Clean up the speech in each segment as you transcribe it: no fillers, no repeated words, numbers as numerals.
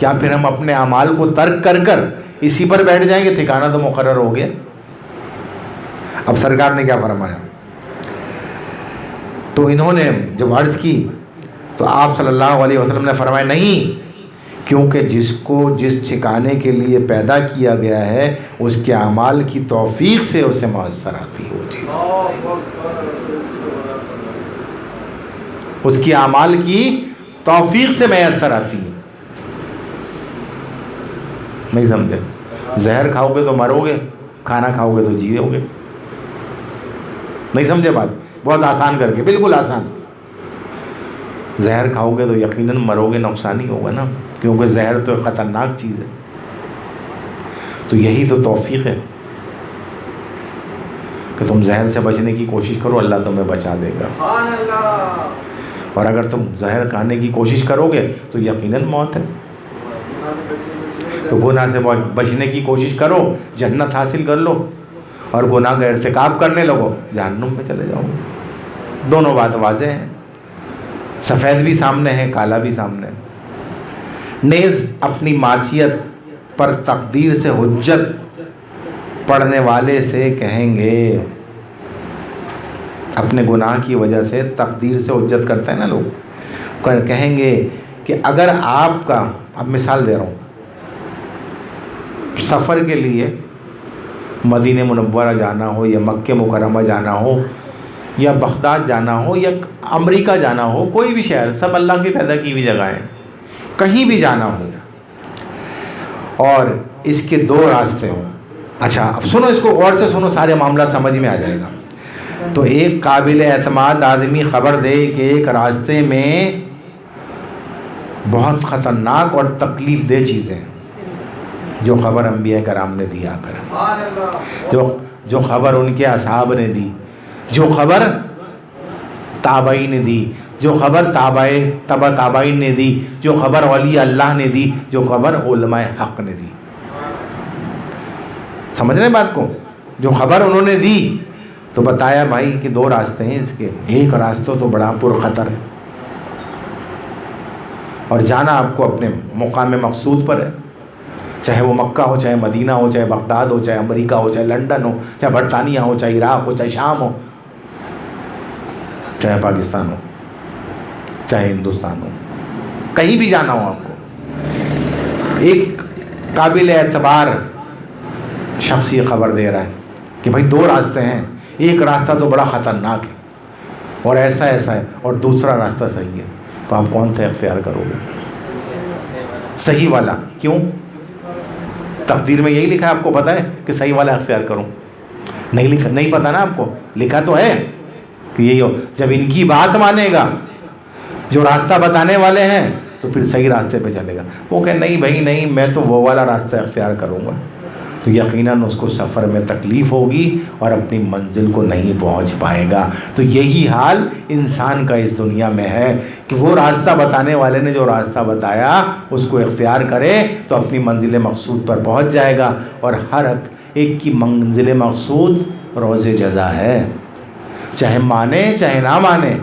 کیا پھر ہم اپنے اعمال کو ترک کر کر اسی پر بیٹھ جائیں گے؟ ٹھکانہ تو مقرر ہو گیا. اب سرکار نے کیا فرمایا؟ تو انہوں نے جب عرض کی تو آپ صلی اللہ علیہ وسلم نے فرمایا نہیں، کیونکہ جس کو جس ٹھکانے کے لیے پیدا کیا گیا ہے اس کے اعمال کی توفیق سے اسے میسر آتی ہے وہ چیز. اس کی اعمال کی توفیق سے میسر آتی ہے. نہیں سمجھے؟ زہر کھاؤ گے تو مرو گے، کھانا کھاؤ گے تو جیو گے. نہیں سمجھے بات؟ بہت آسان کر کے، بالکل آسان. زہر کھاؤ گے تو یقیناً مرو گے، نقصان ہی ہوگا نا، کیونکہ زہر تو ایک خطرناک چیز ہے. تو یہی تو توفیق ہے کہ تم زہر سے بچنے کی کوشش کرو، اللہ تمہیں بچا دے گا. اور اگر تم زہر کھانے کی کوشش کرو گے تو یقیناً موت ہے. تو گناہ سے بچنے کی کوشش کرو، جنت حاصل کر لو، اور گناہ کا ارتکاب کرنے لگو، جہنم میں چلے جاؤ. دونوں بات واضح ہیں، سفید بھی سامنے ہے، کالا بھی سامنے ہے. نیز اپنی معصیت پر تقدیر سے حجت پڑھنے والے سے کہیں گے، اپنے گناہ کی وجہ سے تقدیر سے حجت کرتے ہیں نا لوگ، کہیں گے کہ اگر آپ کا، اب مثال دے رہا ہوں، سفر کے لیے مدینہ منورہ جانا ہو یا مکہ مکرمہ جانا ہو یا بغداد جانا ہو یا امریکہ جانا ہو، کوئی بھی شہر، سب اللہ کی پیدا کی ہوئی جگہیں، کہیں بھی جانا ہو اور اس کے دو راستے ہوں. اچھا اب سنو، اس کو غور سے سنو، سارے معاملہ سمجھ میں آ جائے گا. تو ایک قابل اعتماد آدمی خبر دے کہ ایک راستے میں بہت خطرناک اور تکلیف دہ چیزیں ہیں، جو خبر انبیاء کرام نے دیا کر، جو خبر ان کے اصحاب نے دی، جو خبر تابعین نے دی، جو خبر تبع تابعین نے دی، جو خبر ولی اللہ نے دی، جو خبر علماء حق نے دی. سمجھ رہے ہیں بات کو؟ جو خبر انہوں نے دی تو بتایا بھائی کہ دو راستے ہیں اس کے، ایک راستہ تو بڑا پرخطر ہے اور جانا آپ کو اپنے مقام مقصود پر ہے، چاہے وہ مکہ ہو، چاہے مدینہ ہو، چاہے بغداد ہو، چاہے امریکہ ہو، چاہے لنڈن ہو، چاہے برطانیہ ہو، چاہے عراق ہو، چاہے شام ہو، چاہے پاکستان ہو، چاہے ہندوستان ہو، کہیں بھی جانا ہو آپ کو. ایک قابل اعتبار شخص یہ خبر دے رہا ہے کہ بھائی دو راستے ہیں، ایک راستہ تو بڑا خطرناک ہے اور ایسا ہے، اور دوسرا راستہ صحیح ہے. تو آپ کون سا اختیار کرو گے؟ صحیح والا. کیوں؟ تقدیر میں یہی لکھا ہے، آپ کو پتہ ہے کہ صحیح والا اختیار کروں؟ نہیں لکھا، نہیں پتہ نا آپ کو، لکھا تو ہے کہ یہی ہو. جب ان کی بات مانے گا جو راستہ بتانے والے ہیں تو پھر صحیح راستے پہ چلے گا. وہ کہ نہیں بھائی نہیں، میں تو وہ والا راستہ اختیار کروں گا، تو یقیناً اس کو سفر میں تکلیف ہوگی اور اپنی منزل کو نہیں پہنچ پائے گا. تو یہی حال انسان کا اس دنیا میں ہے کہ وہ راستہ بتانے والے نے جو راستہ بتایا اس کو اختیار کرے تو اپنی منزل مقصود پر پہنچ جائے گا. اور ہر ایک کی منزل مقصود روز جزا ہے، چاہے مانے چاہے نہ مانے.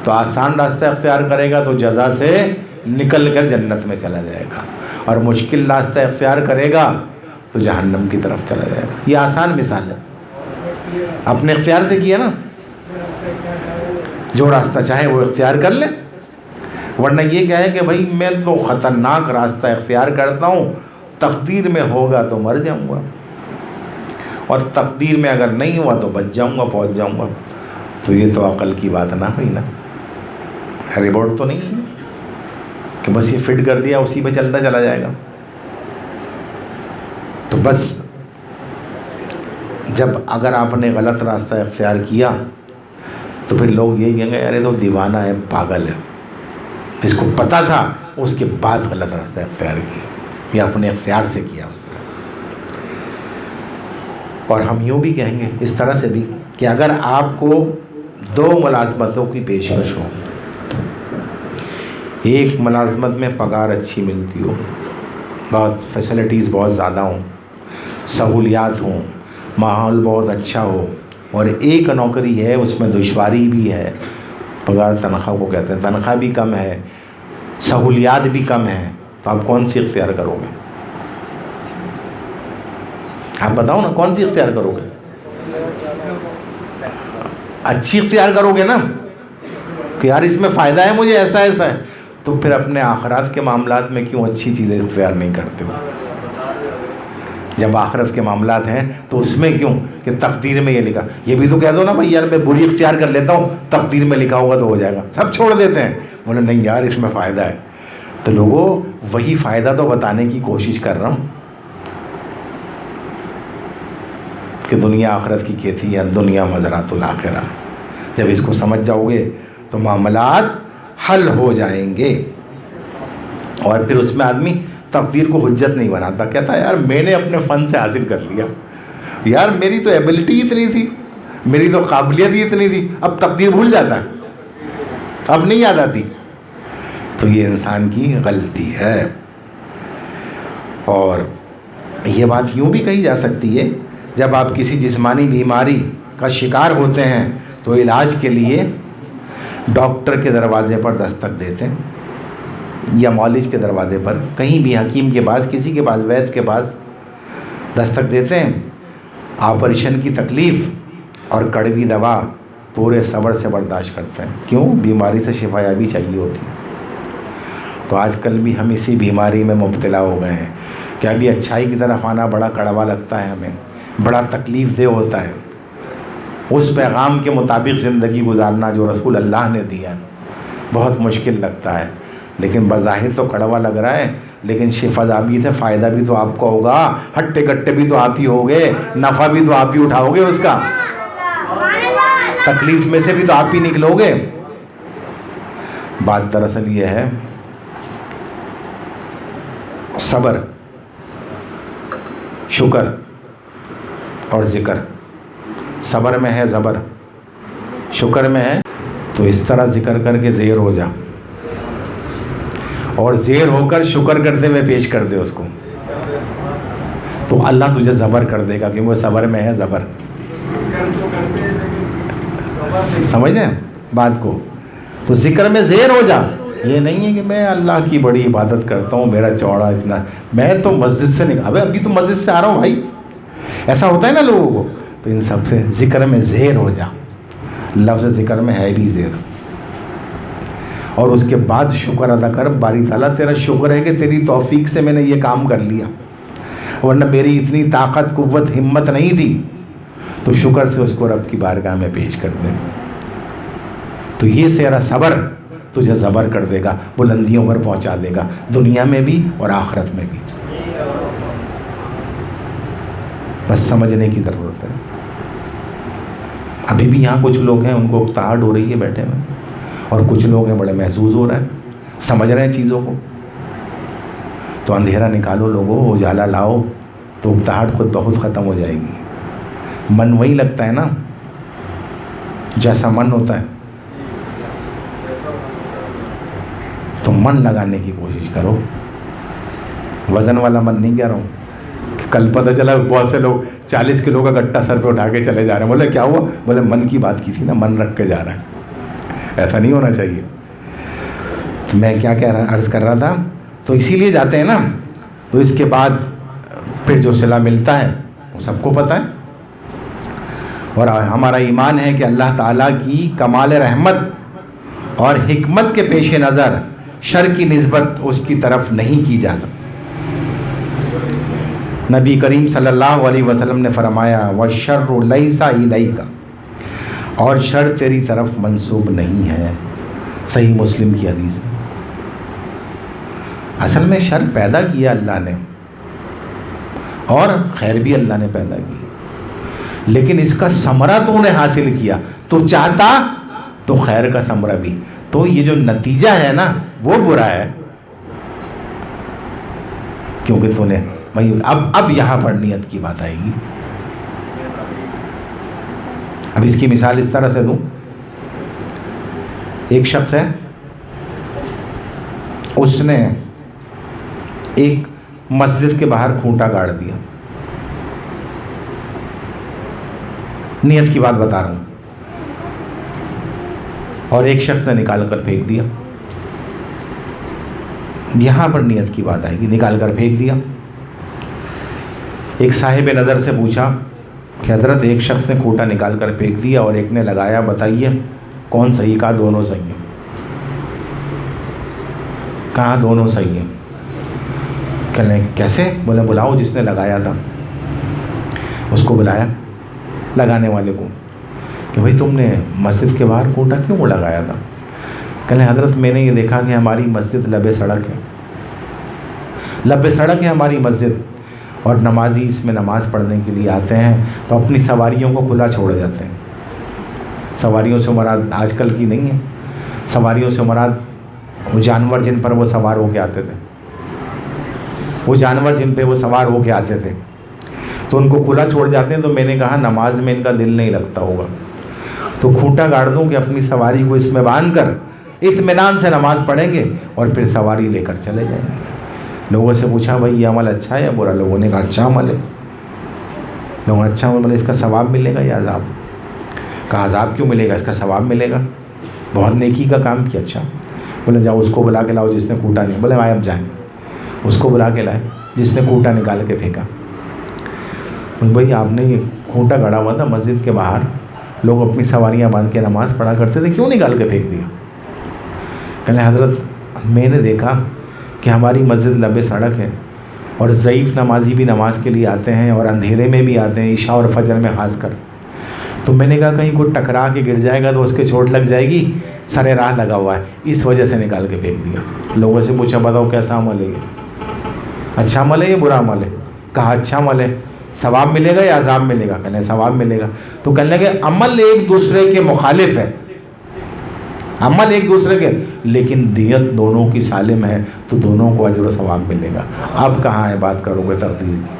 تو آسان راستہ اختیار کرے گا تو جزا سے نکل کر جنت میں چلا جائے گا، اور مشکل راستہ اختیار کرے گا تو جہنم کی طرف چلا جائے گا. یہ آسان مثال ہے، اپنے اختیار سے کیا نا، جو راستہ چاہے وہ اختیار کر لے. ورنہ یہ کہے کہ بھائی میں تو خطرناک راستہ اختیار کرتا ہوں، تقدیر میں ہوگا تو مر جاؤں گا، اور تقدیر میں اگر نہیں ہوا تو بچ جاؤں گا، پہنچ جاؤں گا. تو یہ تو عقل کی بات نہ ہوئی نا، ریبوٹ تو نہیں ہے کہ بس یہ فٹ کر دیا اسی پہ چلتا چلا جائے گا. تو بس جب اگر آپ نے غلط راستہ اختیار کیا تو پھر لوگ یہی کہیں گے ارے تو دیوانہ ہے، پاگل ہے، اس کو پتہ تھا اس کے بعد غلط راستہ اختیار کیا، یا اپنے اختیار سے کیا اس نے. اور ہم یوں بھی کہیں گے اس طرح سے بھی کہ اگر آپ کو دو ملازمتوں کی پیشکش ہو، ایک ملازمت میں پگار اچھی ملتی ہو، بہت فیسلٹیز بہت زیادہ ہوں، سہولیات ہوں، ماحول بہت اچھا ہو، اور ایک نوکری ہے اس میں دشواری بھی ہے، پگار تنخواہ کو کہتے ہیں، تنخواہ بھی کم ہے، سہولیات بھی کم ہیں، تو آپ کون سی اختیار کرو گے؟ آپ بتاؤ نا، کون سی اختیار کرو گے؟ اچھی اختیار کرو گے نا، کہ یار اس میں فائدہ ہے مجھے، ایسا ایسا ہے. تو پھر اپنے آخرات کے معاملات میں کیوں اچھی چیزیں اختیار نہیں کرتے ہو؟ جب آخرت کے معاملات ہیں تو اس میں کیوں کہ تقدیر میں یہ لکھا. یہ بھی تو کہہ دو نا بھائی یار میں بری اختیار کر لیتا ہوں، تقدیر میں لکھا ہوگا تو ہو جائے گا. سب چھوڑ دیتے ہیں، بولے نہیں یار اس میں فائدہ ہے. تو لوگوں وہی فائدہ تو بتانے کی کوشش کر رہا ہوں کہ دنیا آخرت کی کہتی ہے دنیا مزرعۃ الآخرہ. جب اس کو سمجھ جاؤ گے تو معاملات حل ہو جائیں گے. اور پھر اس میں آدمی تقدیر کو حجت نہیں بناتا، کہتا ہے یار میں نے اپنے فن سے حاصل کر لیا، یار میری تو ایبلٹی اتنی تھی، میری تو قابلیت ہی اتنی تھی. اب تقدیر بھول جاتا ہے، اب نہیں یاد آتی. تو یہ انسان کی غلطی ہے. اور یہ بات یوں بھی کہی جا سکتی ہے، جب آپ کسی جسمانی بیماری کا شکار ہوتے ہیں تو علاج کے لیے ڈاکٹر کے دروازے پر دستک دیتے ہیں یا معالج کے دروازے پر، کہیں بھی حکیم کے پاس، کسی کے پاس، وید کے پاس دستک دیتے ہیں. آپریشن کی تکلیف اور کڑوی دوا پورے صبر سے برداشت کرتے ہیں. کیوں؟ بیماری سے شفا یابی چاہیے ہوتی. تو آج کل بھی ہم اسی بیماری میں مبتلا ہو گئے ہیں کہ ابھی اچھائی کی طرف آنا بڑا کڑوا لگتا ہے، ہمیں بڑا تکلیف دہ ہوتا ہے. اس پیغام کے مطابق زندگی گزارنا جو رسول اللہ نے دیا بہت مشکل لگتا ہے، لیکن بظاہر تو کڑوا لگ رہا ہے، لیکن شفا یابی سے فائدہ بھی تو آپ کو ہوگا، ہٹے کٹے بھی تو آپ ہی ہوگے، نفع بھی تو آپ ہی اٹھاؤ گے اس کا، تکلیف میں سے بھی تو آپ ہی نکلو گے. بات دراصل یہ ہے صبر، شکر اور ذکر. صبر میں ہے زبر، شکر میں ہے. تو اس طرح ذکر کر کے زیر ہو جا، اور زیر ہو کر شکر کرتے ہوئے پیش کر دے اس کو، تو اللہ تجھے زبر کر دے گا، کیونکہ وہ صبر میں ہے زبر. سمجھ ہیں بات کو؟ تو ذکر میں زیر ہو جا. یہ نہیں ہے کہ میں اللہ کی بڑی عبادت کرتا ہوں، میرا چوڑا اتنا، میں تو مسجد سے نکلا، ابھی تو مسجد سے آ رہا ہوں بھائی. ایسا ہوتا ہے نا لوگوں کو. تو ان سب سے ذکر میں زیر ہو جا. لفظ ذکر میں ہے بھی زیر. اور اس کے بعد شکر ادا کر، باری تعالیٰ تیرا شکر ہے کہ تیری توفیق سے میں نے یہ کام کر لیا، ورنہ میری اتنی طاقت، قوت، ہمت نہیں تھی. تو شکر سے اس کو رب کی بارگاہ میں پیش کر دے. تو یہ تیرا صبر تجھے زبر کر دے گا، بلندیوں پر پہنچا دے گا، دنیا میں بھی اور آخرت میں بھی. بس سمجھنے کی ضرورت ہے. ابھی بھی یہاں کچھ لوگ ہیں ان کو اکتاہٹ ہو رہی ہے بیٹھے میں، اور کچھ لوگ ہیں بڑے محظوظ ہو رہے ہیں، سمجھ رہے ہیں چیزوں کو. تو اندھیرا نکالو لوگوں، اجالا لاؤ، تو اکتاہٹ خود بخود ختم ہو جائے گی. من وہی لگتا ہے نا جیسا من ہوتا ہے. تو من لگانے کی کوشش کرو، وزن والا من نہیں کہہ رہا ہوں. کل پتہ چلا بہت سے لوگ 40 کلو کا گٹا سر پہ اٹھا کے چلے جا رہے ہیں. بولے کیا ہوا؟ بولے من کی بات کی تھی نا، من رکھ کے جا رہا ہے. ایسا نہیں ہونا چاہیے. میں کیا کہہ رہا عرض کر رہا تھا. تو اسی لیے جاتے ہیں نا. تو اس کے بعد پھر جو صلہ ملتا ہے وہ سب کو پتہ ہے. اور ہمارا ایمان ہے کہ اللہ تعالیٰ کی کمال رحمت اور حکمت کے پیش نظر شر کی نسبت اس کی طرف نہیں کی جا سکتی. نبی کریم صلی اللہ علیہ وسلم نے فرمایا وَالشَّرُّ لَيْسَ إِلَيْكَ، اور شر تیری طرف منسوب نہیں ہے. صحیح مسلم کی حدیث ہے. اصل میں شر پیدا کیا اللہ نے، اور خیر بھی اللہ نے پیدا کی، لیکن اس کا ثمرہ تو نے حاصل کیا. تو چاہتا تو خیر کا ثمرہ بھی. تو یہ جو نتیجہ ہے نا وہ برا ہے، کیونکہ تو نے بھائی اب یہاں پر نیت کی بات آئے گی. اب اس کی مثال اس طرح سے دوں. ایک شخص ہے، اس نے ایک مسجد کے باہر کھوٹا گاڑ دیا. نیت کی بات بتا رہا ہوں. اور ایک شخص نے نکال کر پھینک دیا. یہاں پر نیت کی بات آئے گی. نکال کر پھینک دیا. ایک صاحب نظر سے پوچھا کہ حضرت ایک شخص نے کھوٹا نکال کر پھینک دیا اور ایک نے لگایا, بتائیے کون صحیح؟ کہا دونوں صحیح ہیں. کہا دونوں صحیح ہیں. کہنے کیسے؟ بولے بلاؤ جس نے لگایا تھا. اس کو بلایا, لگانے والے کو, کہ بھئی تم نے مسجد کے باہر کھوٹا کیوں لگایا تھا؟ کہنے حضرت میں نے یہ دیکھا کہ ہماری مسجد لب سڑک ہے, لب سڑک ہے ہماری مسجد, اور نمازی اس میں نماز پڑھنے کے لیے آتے ہیں تو اپنی سواریوں کو کھلا چھوڑ جاتے ہیں. سواریوں سے مراد آج کل کی نہیں ہے, سواریوں سے مراد وہ جانور جن پر وہ سوار ہو کے آتے تھے, وہ جانور جن پہ وہ سوار ہو کے آتے تھے, تو ان کو کھلا چھوڑ جاتے ہیں. تو میں نے کہا نماز میں ان کا دل نہیں لگتا ہوگا, تو کھوٹا گاڑ دوں کہ اپنی سواری کو اس میں باندھ کر اطمینان سے نماز پڑھیں گے اور پھر سواری لے کر چلے جائیں گے. لوگوں سے پوچھا بھائی یہ عمل اچھا ہے یا برا؟ لوگوں نے کہا اچھا عمل ہے. لوگوں نے اچھا عمل, اس کا ثواب ملے گا یا عذاب؟ کہا عذاب کیوں ملے گا, اس کا ثواب ملے گا, بہت نیکی کا کام کیا. اچھا. بولے جاؤ اس کو بلا کے لاؤ جس نے کھوٹا نہیں. بولے بھائی اب جائیں. اس کو بلا کے لائے جس نے کھوٹا نکال کے پھینکا. بھائی آپ نے یہ کھوٹا گڑا ہوا تھا مسجد کے باہر, لوگ اپنی سواریاں باندھ کے نماز پڑھا کرتے تھے, کیوں نکال کے پھینک دیا؟ کہنے حضرت میں نے دیکھا کہ ہماری مسجد لب سڑک ہے اور ضعیف نمازی بھی نماز کے لیے آتے ہیں اور اندھیرے میں بھی آتے ہیں, عشاء اور فجر میں خاص کر. تو میں نے کہا کہیں کوئی ٹکرا کے گر جائے گا تو اس کے چوٹ لگ جائے گی, سرے راہ لگا ہوا ہے, اس وجہ سے نکال کے پھینک دیا. لوگوں سے پوچھا بتاؤ کیسا عمل ہے یہ, اچھا عمل ہے یا برا عمل ہے؟ کہا اچھا عمل ہے. ثواب ملے گا یا عذاب ملے گا؟ کہنے ثواب ملے گا. تو کہنے لگے عمل ایک دوسرے کے مخالف ہے, عمل ایک دوسرے کے, لیکن دیت دونوں کی سالم ہے تو دونوں کو اجر و ثواب ملے گا. اب کہاں ہے بات کرو گے تقدیر کی؟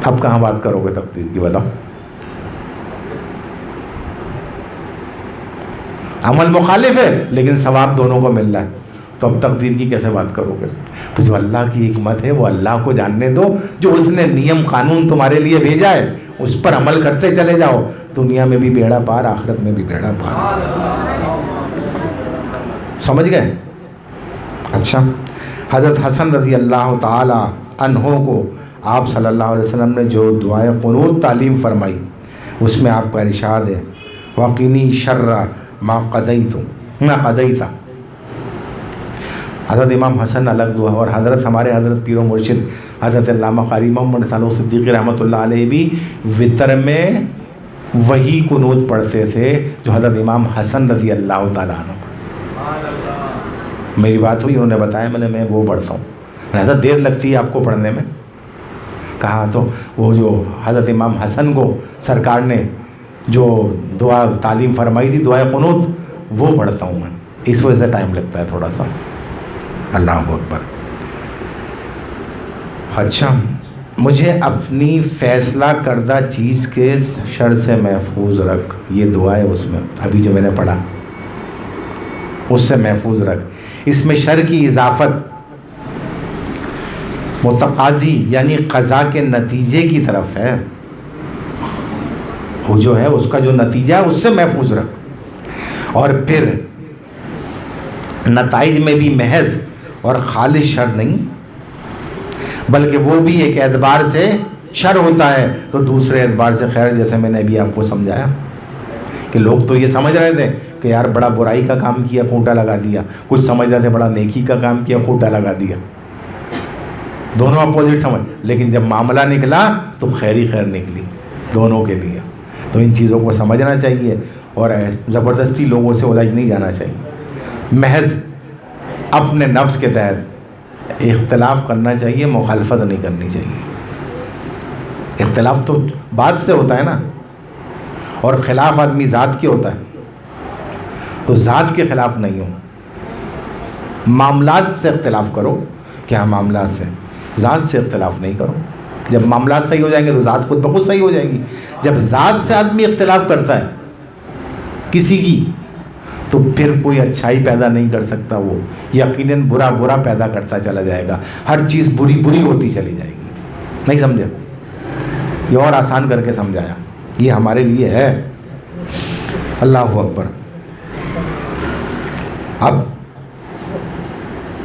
اب کہاں بات کرو گے تقدیر کی؟ بتاؤ. عمل مخالف ہے لیکن ثواب دونوں کو مل رہا ہے, تو اب تقدیر کی کیسے بات کرو گے؟ تو جو اللہ کی حکمت ہے وہ اللہ کو جاننے دو. جو اس نے نیم قانون تمہارے لیے بھیجا ہے اس پر عمل کرتے چلے جاؤ, دنیا میں بھی بیڑا پار, آخرت میں بھی بیڑا پار. سمجھ گئے؟ اچھا. حضرت حسن رضی اللہ تعالی عنہ کو آپ صلی اللہ علیہ وسلم نے جو دعائے قنوت تعلیم فرمائی اس میں آپ کا ارشاد ہے وقینی شر ما قضیت. حضرت امام حسن الگ دعا, اور ہمارے حضرت پیر و مرشد حضرت علامہ قاری محمد صالح صدیقی رحمۃ اللہ علیہ بھی وطر میں وہی قنوت پڑھتے تھے جو حضرت امام حسن رضی اللہ تعالیٰ عنہ. میری بات ہوئی, انہوں نے بتایا, میں وہ پڑھتا ہوں. حضرت دیر لگتی ہے آپ کو پڑھنے میں. کہا تو وہ جو حضرت امام حسن کو سرکار نے جو دعا تعلیم فرمائی تھی دعائے قنوت, وہ پڑھتا ہوں میں, اس وجہ سے ٹائم لگتا ہے تھوڑا سا. اللہ اکبر. اچھا. مجھے اپنی فیصلہ کردہ چیز کے شر سے محفوظ رکھ, یہ دعا ہے اس میں ابھی جو میں نے پڑھا, اس سے محفوظ رکھ. اس میں شر کی اضافت متقاضی یعنی قضا کے نتیجے کی طرف ہے, وہ جو ہے اس کا جو نتیجہ ہے اس سے محفوظ رکھ. اور پھر نتائج میں بھی محض اور خالص شر نہیں, بلکہ وہ بھی ایک اعتبار سے شر ہوتا ہے تو دوسرے اعتبار سے خیر. جیسے میں نے ابھی آپ کو سمجھایا کہ لوگ تو یہ سمجھ رہے تھے کہ یار بڑا برائی کا کام کیا کھوٹا لگا دیا, کچھ سمجھ رہے تھے بڑا نیکی کا کام کیا کھوٹا لگا دیا, دونوں اپوزٹ سمجھ. لیکن جب معاملہ نکلا تو خیر ہی خیر نکلی دونوں کے لیے. تو ان چیزوں کو سمجھنا چاہیے اور زبردستی لوگوں سے الجھ نہیں جانا چاہیے. محض اپنے نفس کے تحت اختلاف کرنا چاہیے, مخالفت نہیں کرنی چاہیے. اختلاف تو بات سے ہوتا ہے نا, اور خلاف آدمی ذات کے ہوتا ہے, تو ذات کے خلاف نہیں ہو. معاملات سے اختلاف کرو, کیا معاملات سے, ذات سے اختلاف نہیں کرو. جب معاملات صحیح ہو جائیں گے تو ذات خود بخود صحیح ہو جائے گی. جب ذات سے آدمی اختلاف کرتا ہے کسی کی, تو پھر کوئی اچھائی پیدا نہیں کر سکتا. وہ یقیناً برا پیدا کرتا چلا جائے گا, ہر چیز بری ہوتی چلی جائے گی. نہیں سمجھے؟ یہ اور آسان کر کے سمجھایا, یہ ہمارے لیے ہے. اللہ اکبر. اب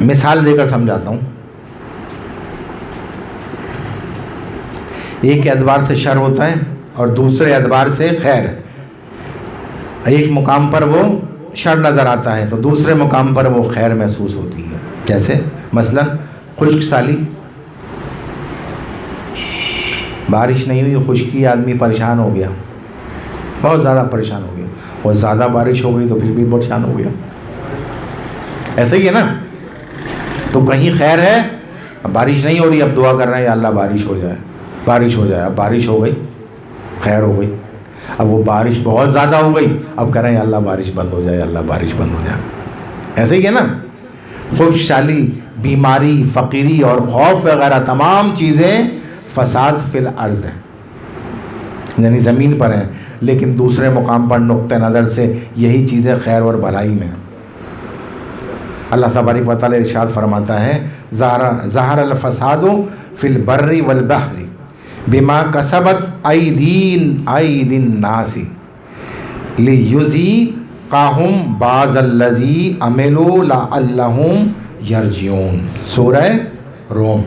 مثال دے کر سمجھاتا ہوں. ایک اعتبار سے شر ہوتا ہے اور دوسرے اعتبار سے خیر. ایک مقام پر وہ شر نظر آتا ہے تو دوسرے مقام پر وہ خیر محسوس ہوتی ہے. کیسے؟ مثلا خشک سالی، بارش نہیں ہوئی، خشکی، آدمی پریشان ہو گیا، بہت زیادہ پریشان ہو گیا. اور زیادہ بارش ہو گئی تو پھر بھی پریشان ہو گیا. ایسا ہی ہے نا. تو کہیں خیر ہے، اب بارش نہیں ہو رہی، اب دعا کر رہے ہیں یا اللہ بارش ہو جائے، بارش ہو جائے. اب بارش ہو گئی، خیر ہو گئی. اب وہ بارش بہت زیادہ ہو گئی، اب کہہ رہے ہیں اللہ بارش بند ہو جائے، اللہ بارش بند ہو جائے. ایسے ہی ہے نا. خوشحالی، بیماری، فقیری اور خوف وغیرہ تمام چیزیں فساد فی الارض ہیں، یعنی زمین پر ہیں، لیکن دوسرے مقام پر نقطہ نظر سے یہی چیزیں خیر اور بھلائی میں ہیں. اللہ تبارک و تعالی ارشاد فرماتا ہے ظہر الفساد فی البر والبحر بما کسبت ایدی الناس لیذیقہم بعض الذی عملوا لعلہم یرجعون. سورہ روم.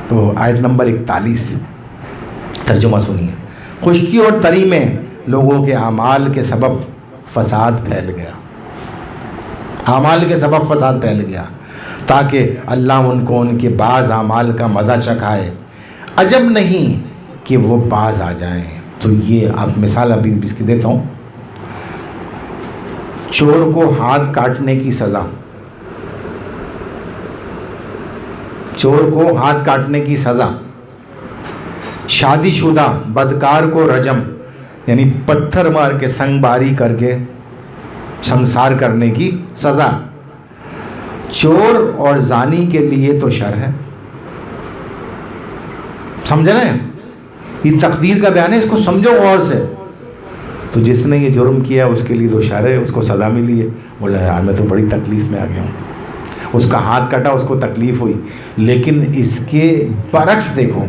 تو آیت نمبر 41 ترجمہ سنیے. خشکی اور تری میں لوگوں کے اعمال کے سبب فساد پھیل گیا، اعمال کے سبب فساد پھیل گیا تاکہ اللہ ان کو ان کے بعض اعمال کا مزہ چکھائے. عجب نہیں کہ وہ باز آ جائیں. تو یہ آپ مثال ابھی اس کی دیتا ہوں. چور کو ہاتھ کاٹنے کی سزا، چور کو ہاتھ کاٹنے کی سزا. شادی شدہ بدکار کو رجم، یعنی پتھر مار کے سنگ باری کر کے سنسار کرنے کی سزا. چور اور زانی کے لیے تو شر ہے. سمجھ رہے ہیں؟ یہ تقدیر کا بیان ہے، اس کو سمجھو غور سے. تو جس نے یہ جرم کیا اس کے لیے تو شر ہے، اس کو سزا ملی ہے. بولا یار میں تو بڑی تکلیف میں آ گیا ہوں. اس کا ہاتھ کٹا، اس کو تکلیف ہوئی. لیکن اس کے برعکس دیکھو،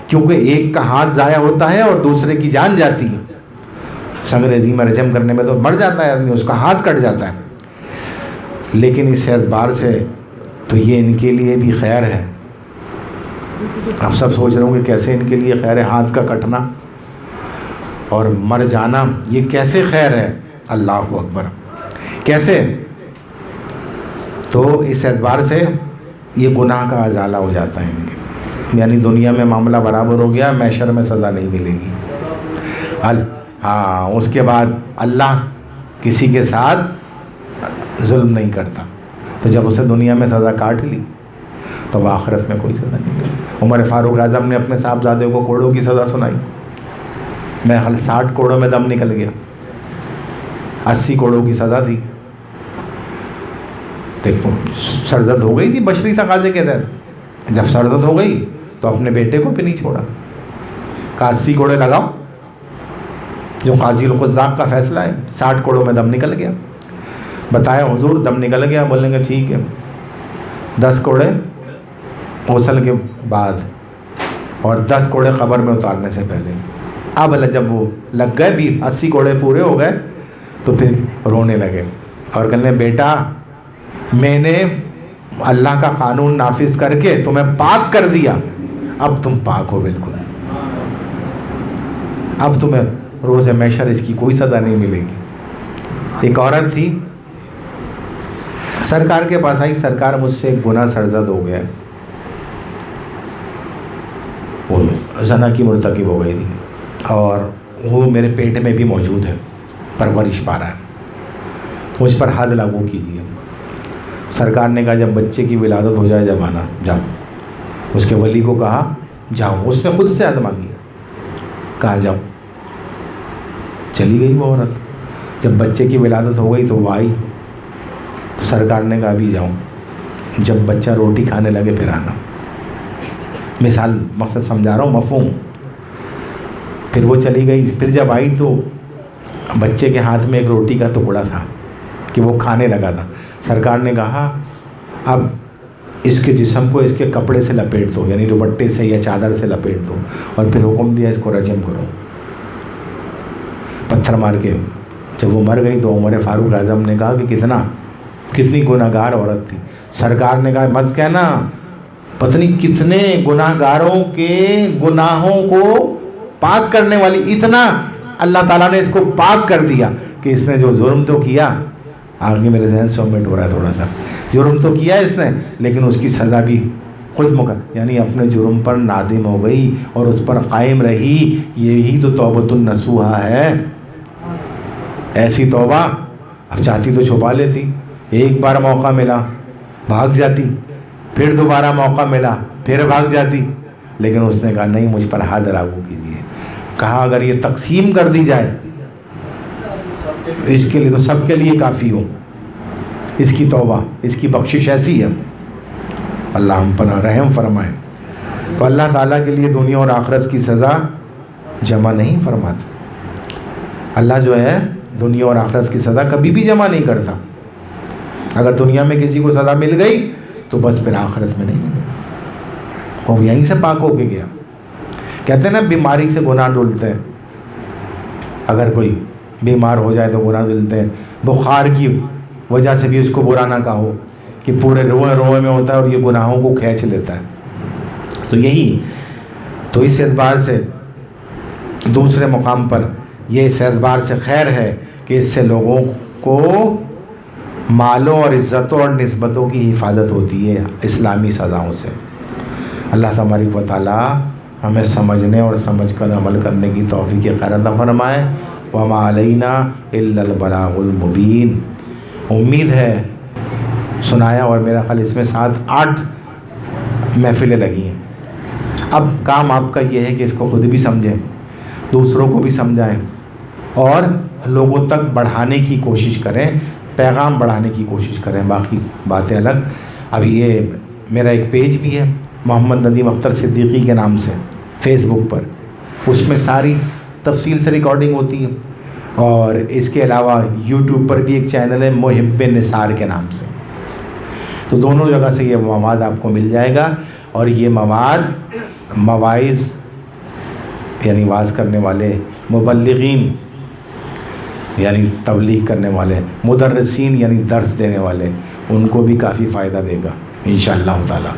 کیونکہ ایک کا ہاتھ ضائع ہوتا ہے اور دوسرے کی جان جاتی ہے. سنگریزی میں رجم کرنے میں تو مر جاتا ہے آدمی، اس کا ہاتھ کٹ جاتا ہے. لیکن اس اعتبار سے تو یہ ان کے لیے بھی خیر ہے. آپ سب سوچ رہے ہوں کہ کیسے ان کے لیے خیر ہے ہاتھ کا کٹنا اور مر جانا، یہ کیسے خیر ہے؟ اللہ اکبر. کیسے؟ تو اس اعتبار سے یہ گناہ کا ازالہ ہو جاتا ہے ان کے، یعنی دنیا میں معاملہ برابر ہو گیا، محشر میں سزا نہیں ملے گی. ہاں، اس کے بعد اللہ کسی کے ساتھ ظلم نہیں کرتا. تو جب اسے دنیا میں سزا کاٹ لی تو وہ آخرت میں کوئی سزا نہیں ملی. عمر فاروق اعظم نے اپنے صاحبزادے کو کوڑوں کی سزا سنائی. میں خل 60 کوڑوں میں دم نکل گیا، 80 کوڑوں کی سزا تھی. دیکھو سرزد ہو گئی تھی بشری تقاضے کے تحت. جب سرزد ہو گئی تو اپنے بیٹے کو بھی نہیں چھوڑا، کہا 80 کوڑے لگاؤ، جو قاضی القضاق کا فیصلہ ہے. 60 کوڑوں میں دم نکل گیا. بتایا حضور دم نکل گیا. بولیں گے ٹھیک ہے، 10 کوڑے غسل کے بعد اور 10 کوڑے قبر میں اتارنے سے پہلے. اب جب وہ لگ گئے بھی 80 کوڑے پورے ہو گئے تو پھر رونے لگے اور کہنے بیٹا میں نے اللہ کا قانون نافذ کر کے تمہیں پاک کر دیا، اب تم پاک ہو بالکل، اب تمہیں روز محشر اس کی کوئی سزا نہیں ملے گی. ایک عورت تھی، سرکار کے پاس آئی، سرکار مجھ سے ایک گناہ سرزد ہو گیا. وہ زنا کی مرتکب ہو گئی تھی اور وہ میرے پیٹ میں بھی موجود ہے، پرورش پا رہا ہے، مجھ پر حد لاگو کیجیے. سرکار نے کہا جب بچے کی ولادت ہو جائے جب آنا، جاؤ. اس کے ولی کو کہا جاؤ. اس نے خود سے حد مانگی، کہا جاؤ. چلی گئی وہ عورت. جب بچے کی ولادت ہو گئی تو وہ آئی تو سرکار نے کہا ابھی جاؤ، جب بچہ روٹی کھانے لگے پھر آنا. مثال مقصد سمجھا رہا ہوں، مفہوم. پھر وہ چلی گئی. پھر جب آئی تو بچے کے ہاتھ میں ایک روٹی کا ٹکڑا تھا کہ وہ کھانے لگا تھا. سرکار نے کہا اب اس کے جسم کو اس کے کپڑے سے لپیٹ دو، یعنی دوپٹے سے یا چادر سے لپیٹ دو، اور پھر حکم دیا اس کو رجم کرو پتھر مار کے. جب وہ مر گئی تو عمر فاروق اعظم نے کہا کہ کتنا؟ کتنی گناہگار عورت تھی. سرکار نے کہا مت کہنا، پتہ نہیں کتنے گناہ گاروں کے گناہوں کو پاک کرنے والی. اتنا اللہ تعالیٰ نے اس کو پاک کر دیا کہ اس نے جو جرم تو کیا، آگے میرے ذہن سے اومٹ ہو رہا ہے تھوڑا سا، جرم تو کیا اس نے لیکن اس کی سزا بھی خود یعنی اپنے جرم پر نادم ہو گئی اور اس پر قائم رہی. یہی تو توبۃ النصوحہ ہے. ایسی توبہ اب چاہتی تو چھپا لیتی، ایک بار موقع ملا بھاگ جاتی، پھر دوبارہ موقع ملا پھر بھاگ جاتی، لیکن اس نے کہا نہیں، مجھ پر حد لاگو کیجیے. کہا اگر یہ تقسیم کر دی جائے اس کے لیے تو سب کے لیے کافی ہو. اس کی توبہ، اس کی بخشش ایسی ہے. اللہ ہم پر رحم فرمائے. تو اللہ تعالیٰ کے لیے دنیا اور آخرت کی سزا جمع نہیں فرماتا. اللہ جو ہے دنیا اور آخرت کی سزا کبھی بھی جمع نہیں کرتا. اگر دنیا میں کسی کو سزا مل گئی تو بس پھر آخرت میں نہیں ملے، وہ یہیں سے پاک ہو کے گیا. کہتے ہیں نا بیماری سے گناہ دھلتے ہیں. اگر کوئی بیمار ہو جائے تو گناہ دھلتے ہیں. بخار کی وجہ سے بھی اس کو برا نہ کہو کہ پورے روئے روئے میں ہوتا ہے اور یہ گناہوں کو کھینچ لیتا ہے. تو یہی تو اس اعتبار سے دوسرے مقام پر یہ اس اعتبار سے خیر ہے کہ اس سے لوگوں کو مالوں اور عزتوں اور نسبتوں کی حفاظت ہوتی ہے اسلامی سزاؤں سے. اللہ تبارک و تعالیٰ ہمیں سمجھنے اور سمجھ کر عمل کرنے کی توفیق خیر عطا فرمائے. وما علینا الا البلاغ المبین. امید ہے سنایا، اور میرا خیال اس میں 7-8 محفلیں لگی ہیں. اب کام آپ کا یہ ہے کہ اس کو خود بھی سمجھیں، دوسروں کو بھی سمجھائیں اور لوگوں تک بڑھانے کی کوشش کریں، پیغام بڑھانے کی کوشش کریں. باقی باتیں الگ. اب یہ میرا ایک پیج بھی ہے محمد ندیم اختر صدیقی کے نام سے فیس بک پر، اس میں ساری تفصیل سے ریکارڈنگ ہوتی ہے. اور اس کے علاوہ یوٹیوب پر بھی ایک چینل ہے محب نثار کے نام سے. تو دونوں جگہ سے یہ مواد آپ کو مل جائے گا. اور یہ مواد مواعظ یعنی واعظ کرنے والے، مبلغین یعنی تبلیغ کرنے والے، مدرسین یعنی درس دینے والے، ان کو بھی کافی فائدہ دے گا انشاءاللہ تعالی.